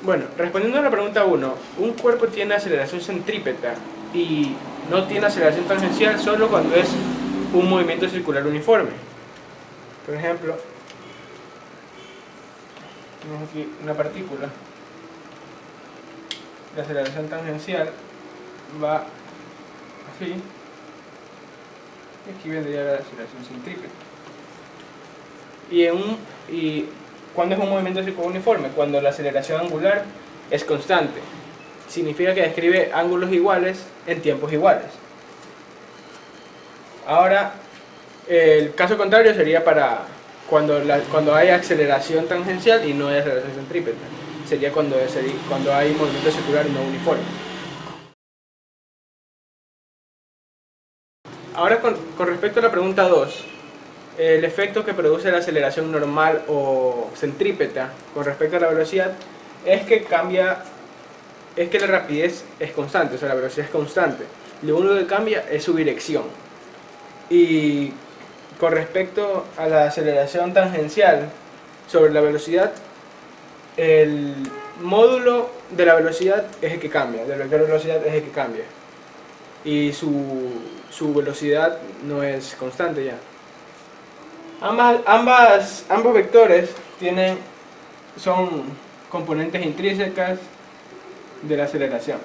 Bueno, respondiendo a la pregunta 1, un cuerpo tiene aceleración centrípeta y no tiene aceleración tangencial solo cuando es un movimiento circular uniforme. Por ejemplo, tenemos aquí una partícula. La aceleración tangencial va así, y aquí vendría la aceleración centrípeta. Y ¿cuándo es un movimiento circular uniforme? Cuando la aceleración angular es constante. Significa que describe ángulos iguales en tiempos iguales. Ahora, el caso contrario sería para cuando hay aceleración tangencial y no hay aceleración centrípeta. Sería cuando hay movimiento circular no uniforme. Ahora con respecto a la pregunta 2, el efecto que produce la aceleración normal o centrípeta con respecto a la velocidad es que la rapidez es constante, o sea, la velocidad es constante. Lo único que cambia es su dirección. Y con respecto a la aceleración tangencial sobre la velocidad, el módulo de la velocidad es el que cambia, del vector de velocidad es el que cambia. Y su velocidad no es constante ya. Ambos vectores son componentes intrínsecas de la aceleración.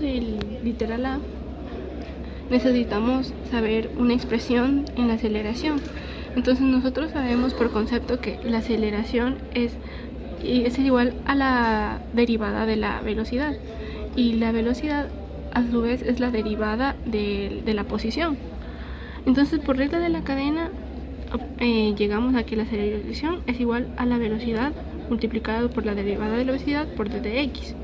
Del literal A, necesitamos saber una expresión en la aceleración. Entonces nosotros sabemos por concepto que la aceleración es igual a la derivada de la velocidad, y la velocidad a su vez es la derivada de la posición. Entonces, por regla de la cadena, llegamos a que la aceleración es igual a la velocidad multiplicado por la derivada de la velocidad por d de x.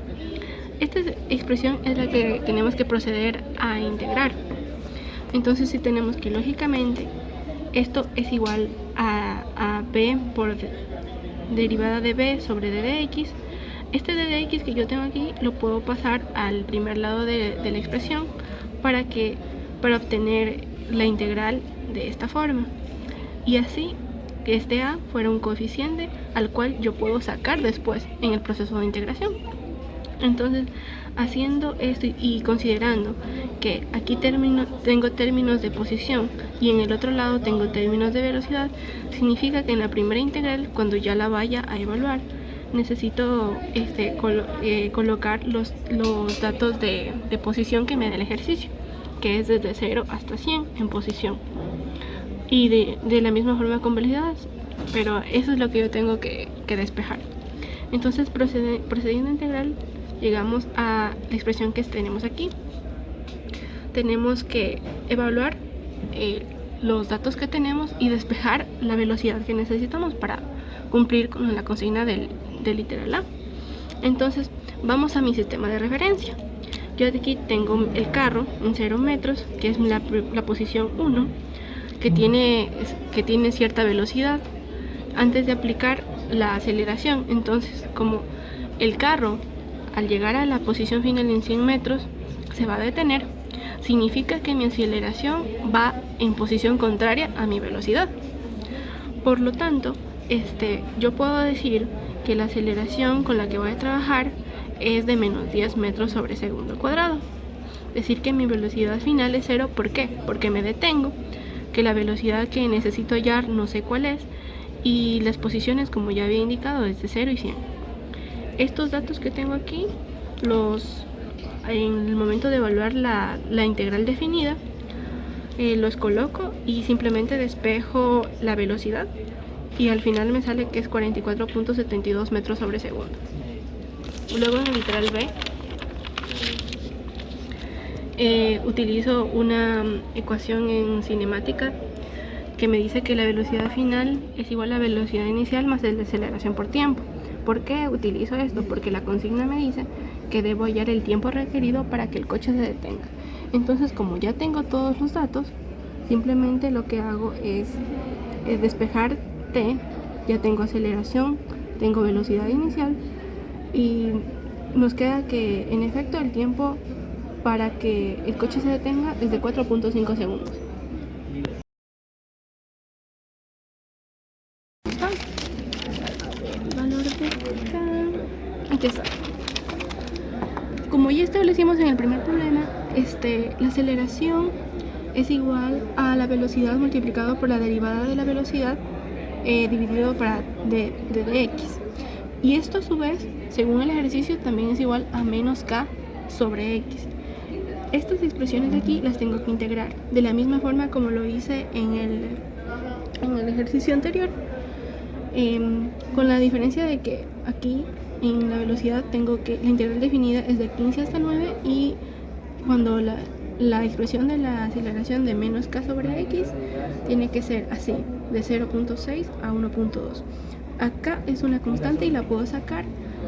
Esta expresión es la que tenemos que proceder a integrar. Entonces, si tenemos que lógicamente esto es igual a b por derivada de b sobre d de x, este d de x que yo tengo aquí lo puedo pasar al primer lado de la expresión para obtener la integral de esta forma, y así que este a fuera un coeficiente al cual yo puedo sacar después en el proceso de integración. Entonces, haciendo esto y considerando que aquí tengo términos de posición y en el otro lado tengo términos de velocidad, significa que en la primera integral, cuando ya la vaya a evaluar, necesito colocar los datos de posición que me da el ejercicio, que es desde 0 hasta 100 en posición. Y de la misma forma con velocidad, pero eso es lo que yo tengo que despejar. Entonces, procediendo a integral, llegamos a la expresión que tenemos aquí. Tenemos que evaluar los datos que tenemos y despejar la velocidad que necesitamos para cumplir con la consigna del literal A. Entonces, vamos a mi sistema de referencia. Yo aquí tengo el carro en 0 metros, que es la posición 1, que tiene cierta velocidad antes de aplicar la aceleración. Entonces, como el carro al llegar a la posición final en 100 metros se va a detener, significa que mi aceleración va en posición contraria a mi velocidad. Por lo tanto, yo puedo decir que la aceleración con la que voy a trabajar es de menos 10 metros sobre segundo cuadrado. Decir que mi velocidad final es 0, ¿por qué? Porque me detengo, que la velocidad que necesito hallar no sé cuál es, y las posiciones, como ya había indicado, es de 0 y 100. Estos datos que tengo aquí, en el momento de evaluar la integral definida, los coloco y simplemente despejo la velocidad, y al final me sale que es 44.72 metros sobre segundo. Luego en el literal B, utilizo una ecuación en cinemática que me dice que la velocidad final es igual a la velocidad inicial más la aceleración por tiempo. ¿Por qué utilizo esto? Porque la consigna me dice que debo hallar el tiempo requerido para que el coche se detenga. Entonces, como ya tengo todos los datos, simplemente lo que hago es despejar t. Ya tengo aceleración, tengo velocidad inicial, y nos queda que en efecto el tiempo para que el coche se detenga es de 4.5 segundos. como ya establecimos en el primer problema, la aceleración es igual a la velocidad multiplicado por la derivada de la velocidad dividido para de dx. Y esto a su vez, según el ejercicio, también es igual a menos k sobre x. Estas expresiones de aquí las tengo que integrar de la misma forma como lo hice en el ejercicio anterior, con la diferencia de que aquí en la velocidad tengo que la integral definida es de 15 hasta 9 y cuando la expresión de la aceleración de menos k sobre x tiene que ser así, de 0.6 a 1.2. Acá es una constante y la puedo sacar,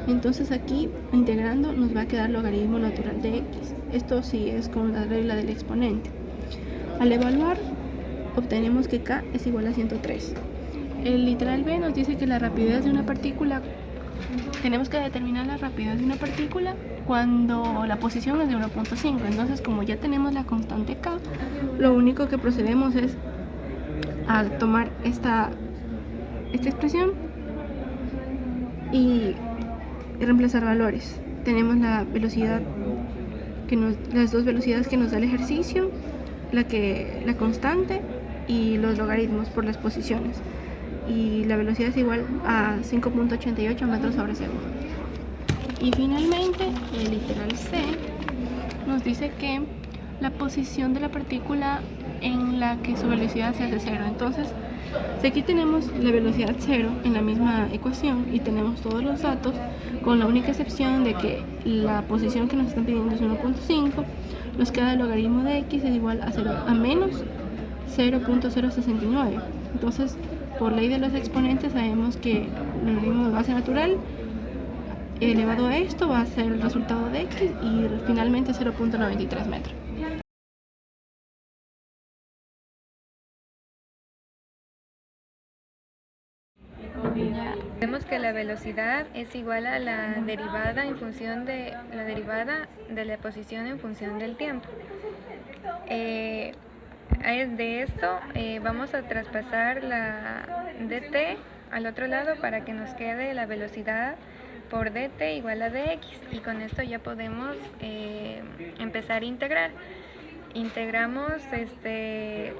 entonces aquí integrando nos va a quedar logaritmo natural de x. Esto sí es con la regla del exponente. Al evaluar obtenemos que k es igual a 103. El literal b nos dice que la rapidez de una partícula, tenemos que determinar la rapidez de una partícula cuando la posición es de 1.5. Entonces, como ya tenemos la constante k, lo único que procedemos es a tomar esta expresión y reemplazar valores. Tenemos la velocidad las dos velocidades que nos da el ejercicio, la constante y los logaritmos por las posiciones. Y la velocidad es igual a 5.88 metros sobre segundo. Y finalmente, el literal C nos dice que la posición de la partícula en la que su velocidad se hace cero. Entonces, si aquí tenemos la velocidad cero en la misma ecuación y tenemos todos los datos, con la única excepción de que la posición que nos están pidiendo es 1.5, nos queda el logaritmo de x es igual a menos 0.069. Entonces, por ley de los exponentes sabemos que el logaritmo de base natural elevado a esto va a ser el resultado de x y finalmente 0.93 metros. Vemos que la velocidad es igual a la derivada en función de la derivada de la posición en función del tiempo. De esto vamos a traspasar la dt al otro lado para que nos quede la velocidad por dt igual a dx, y con esto ya podemos empezar a integrar. Integramos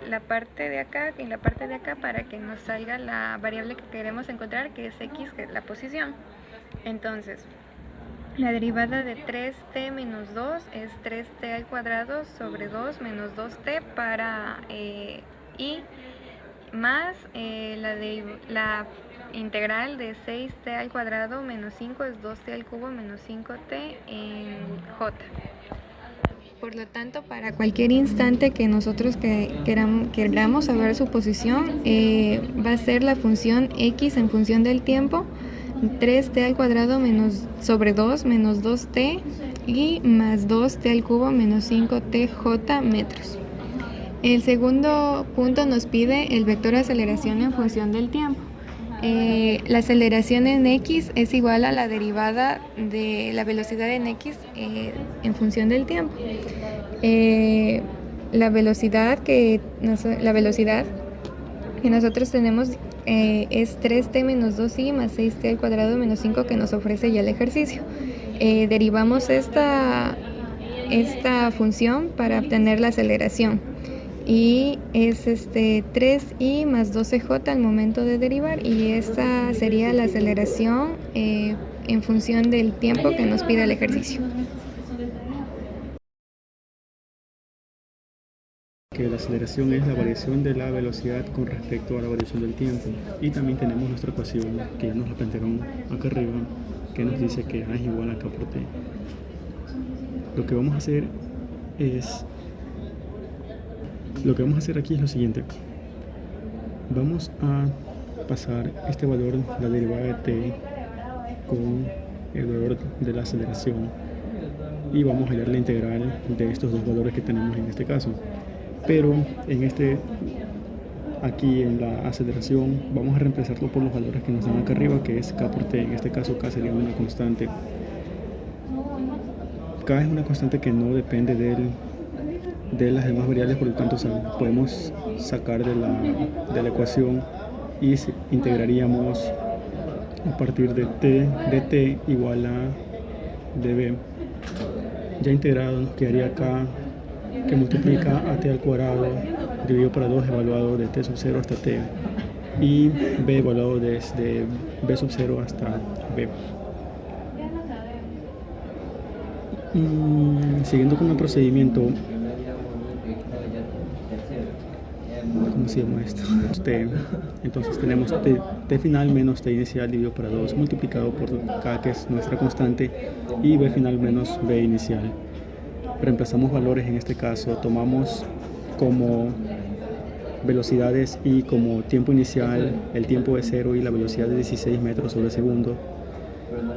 la parte de acá y la parte de acá para que nos salga la variable que queremos encontrar, que es x, que es la posición. Entonces, la derivada de 3t menos 2 es 3t al cuadrado sobre 2 menos 2t para y más la integral de 6t al cuadrado menos 5 es 2t al cubo menos 5t en j. Por lo tanto, para cualquier instante que nosotros queramos saber su posición, va a ser la función x en función del tiempo, 3t al cuadrado menos sobre 2 menos 2t y más 2t al cubo menos 5tj metros. El segundo punto nos pide el vector de aceleración en función del tiempo. La aceleración en x es igual a la derivada de la velocidad en x en función del tiempo. La velocidad que nosotros tenemos es 3t menos 2i más 6t al cuadrado menos 5 que nos ofrece ya el ejercicio. Derivamos esta función para obtener la aceleración. Y es 3i más 12j al momento de derivar, y esta sería la aceleración en función del tiempo que nos pide el ejercicio. Que la aceleración es la variación de la velocidad con respecto a la variación del tiempo, y también tenemos nuestra ecuación que ya nos la plantearon acá arriba, que nos dice que A es igual a K por T. Lo que vamos a hacer aquí es lo siguiente: vamos a pasar este valor, la derivada de t, con el valor de la aceleración, y vamos a hallar la integral de estos dos valores que tenemos en este caso. Pero aquí en la aceleración vamos a reemplazarlo por los valores que nos dan acá arriba, que es k por t. En este caso k sería una constante. K es una constante que no depende de las demás variables, por lo tanto podemos sacar de la ecuación y integraríamos a partir de t igual a db Ya integrado nos quedaría acá que multiplica a t al cuadrado dividido por 2 evaluado de t sub 0 hasta t y b evaluado desde b sub 0 hasta b. Siguiendo con el procedimiento, ¿cómo se llama esto? T. Entonces tenemos t final menos t inicial dividido por 2 multiplicado por k, que es nuestra constante, y b final menos b inicial. Reemplazamos valores, en este caso tomamos como velocidades y como tiempo inicial el tiempo de 0 y la velocidad de 16 metros sobre segundo,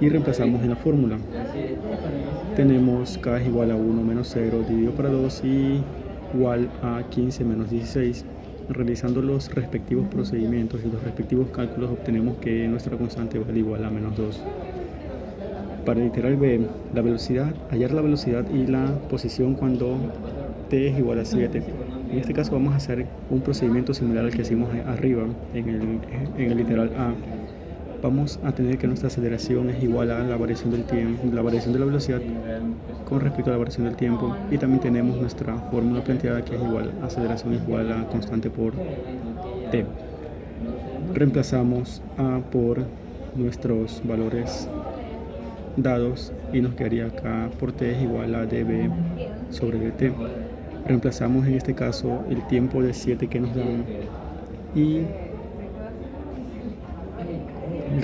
y reemplazamos en la fórmula. Tenemos k es igual a 1 menos 0 dividido por 2 y igual a 15 menos 16. Realizando los respectivos procedimientos y los respectivos cálculos, obtenemos que nuestra constante vale igual a menos 2. Para el literal b, la velocidad, hallar la velocidad y la posición cuando t es igual a 7. En este caso vamos a hacer un procedimiento similar al que hicimos arriba en el literal a. Vamos a tener que nuestra aceleración es igual a la variación del tiempo, la variación de la velocidad con respecto a la variación del tiempo, y también tenemos nuestra fórmula planteada, que es igual a aceleración es igual a constante por t. Reemplazamos a por nuestros valores dados y nos quedaría acá por t es igual a db sobre dt. Reemplazamos en este caso el tiempo de 7 que nos dan y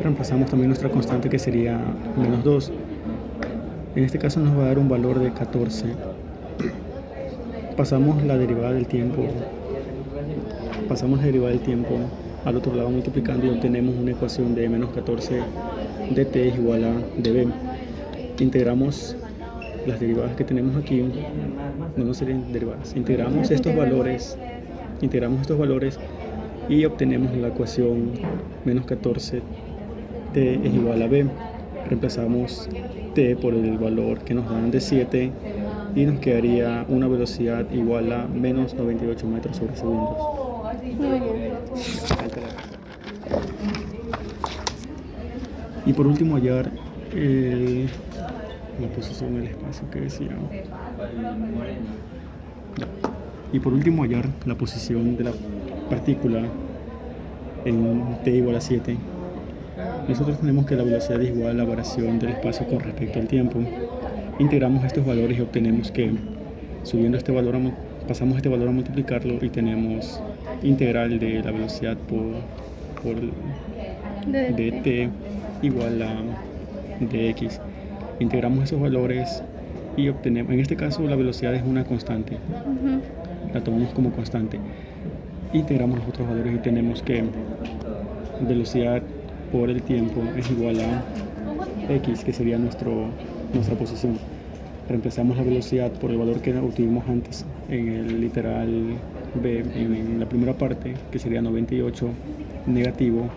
reemplazamos también nuestra constante, que sería menos 2. En este caso nos va a dar un valor de 14. Pasamos la derivada del tiempo al otro lado multiplicando, y obtenemos una ecuación de menos 14 de t es igual a db. Integramos las derivadas que tenemos aquí, no serían derivadas, integramos estos valores y obtenemos la ecuación menos 14 t es igual a b. Reemplazamos t por el valor que nos dan de 7 y nos quedaría una velocidad igual a menos 98 metros sobre segundos. Y por último hallar la posición del espacio que decía. Y por último hallar la posición de la partícula en t igual a 7. Nosotros tenemos que la velocidad es igual a la variación del espacio con respecto al tiempo. Integramos estos valores y obtenemos que, subiendo este valor, pasamos este valor a multiplicarlo y tenemos integral de la velocidad por dt igual a dx. Integramos esos valores y obtenemos, en este caso la velocidad es una constante, la tomamos como constante. Integramos los otros valores y tenemos que velocidad por el tiempo es igual a x, que sería nuestra posición. Reemplazamos la velocidad por el valor que obtuvimos antes en el literal b, en la primera parte, que sería 98 negativo,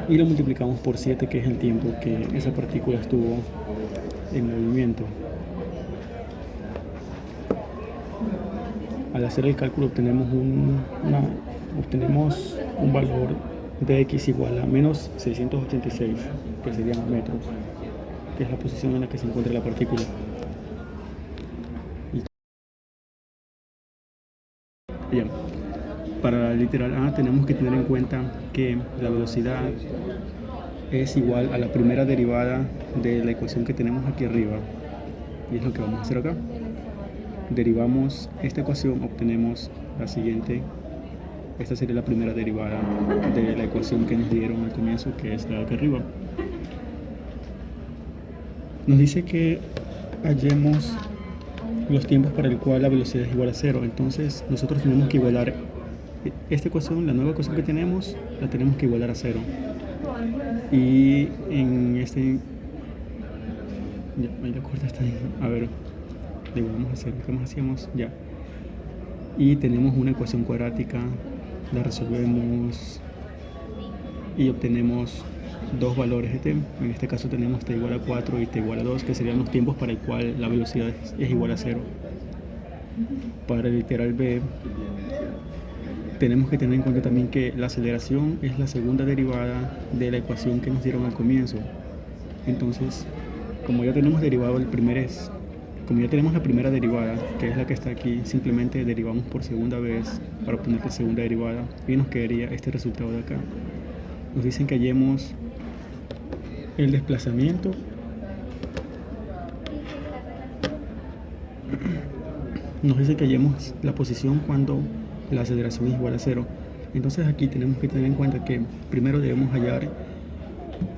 y lo multiplicamos por 7, que es el tiempo que esa partícula estuvo en movimiento. Al hacer el cálculo obtenemos un valor de x igual a menos 686, que serían metros, que es la posición en la que se encuentra la partícula. Bien, para la literal a tenemos que tener en cuenta que la velocidad es igual a la primera derivada de la ecuación que tenemos aquí arriba, y es lo que vamos a hacer acá. Derivamos esta ecuación, obtenemos la siguiente. Esta sería la primera derivada de la ecuación que nos dieron al comienzo, que es la de acá arriba. Nos dice que hallemos los tiempos para el cual la velocidad es igual a 0. Entonces nosotros tenemos que igualar esta ecuación, la nueva ecuación que tenemos, la tenemos que igualar a 0. Y en este... Ya, ahí la cuerda está ahí. A ver, le igualamos a 0. ¿Qué más hacíamos? Ya. Y tenemos una ecuación cuadrática. La resolvemos y obtenemos dos valores de t. En este caso tenemos t igual a 4 y t igual a 2, que serían los tiempos para el cual la velocidad es igual a 0. Para el literal b tenemos que tener en cuenta también que la aceleración es la segunda derivada de la ecuación que nos dieron al comienzo. Entonces como ya tenemos derivado como ya tenemos la primera derivada, que es la que está aquí, simplemente derivamos por segunda vez para obtener la segunda derivada y nos quedaría este resultado de acá. Nos dicen que hallemos el desplazamiento nos dice que hallemos la posición cuando la aceleración es igual a 0. Entonces aquí tenemos que tener en cuenta que primero debemos hallar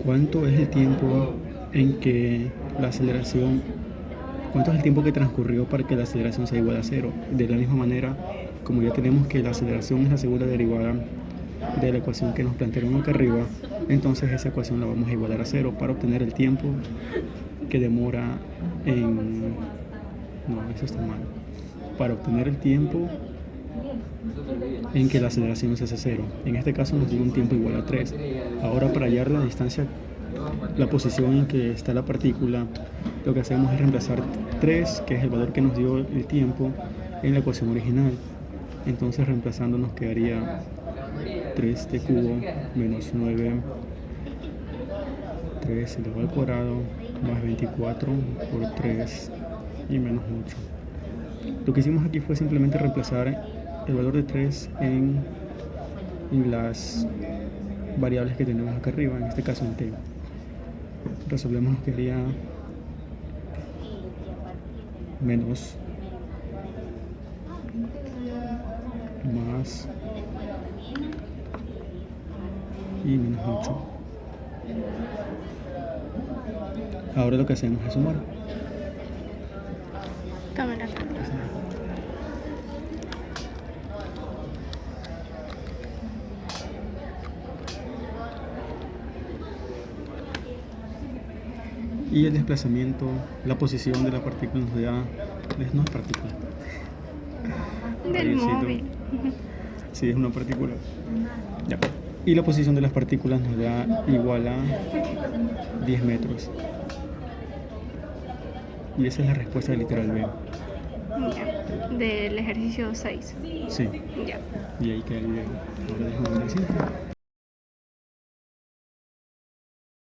cuánto es el tiempo en que la aceleración, cuánto es el tiempo que transcurrió para que la aceleración sea igual a 0. De la misma manera, como ya tenemos que la aceleración es la segunda derivada de la ecuación que nos plantearon acá arriba, entonces esa ecuación la vamos a igualar a 0 para obtener el tiempo que demora en... No, eso está mal. Para obtener el tiempo en que la aceleración se hace 0. En este caso nos dio un tiempo igual a 3. Ahora, para hallar la distancia, la posición en que está la partícula, lo que hacemos es reemplazar 3, que es el valor que nos dio el tiempo, en la ecuación original. Entonces, reemplazando nos quedaría 3t cubo menos 9, 3 elevado al cuadrado, más 24 por 3 y menos 8. Lo que hicimos aquí fue simplemente reemplazar el valor de 3 en las variables que tenemos acá arriba, en este caso en t. Resolvemos, nos quedaría menos más y menos 8. Ahora lo que hacemos es sumar. Cámara. Y el desplazamiento, la posición de la partícula nos da, no es partícula. Del Rayecito. móvil. Sí, es una partícula. Ya. Y la posición de las partículas nos da igual a 10 metros. Y esa es la respuesta del literal B. Ya. Del ejercicio 6. Sí. Ya. Y ahí queda el video. Ahora déjame ver el siguiente.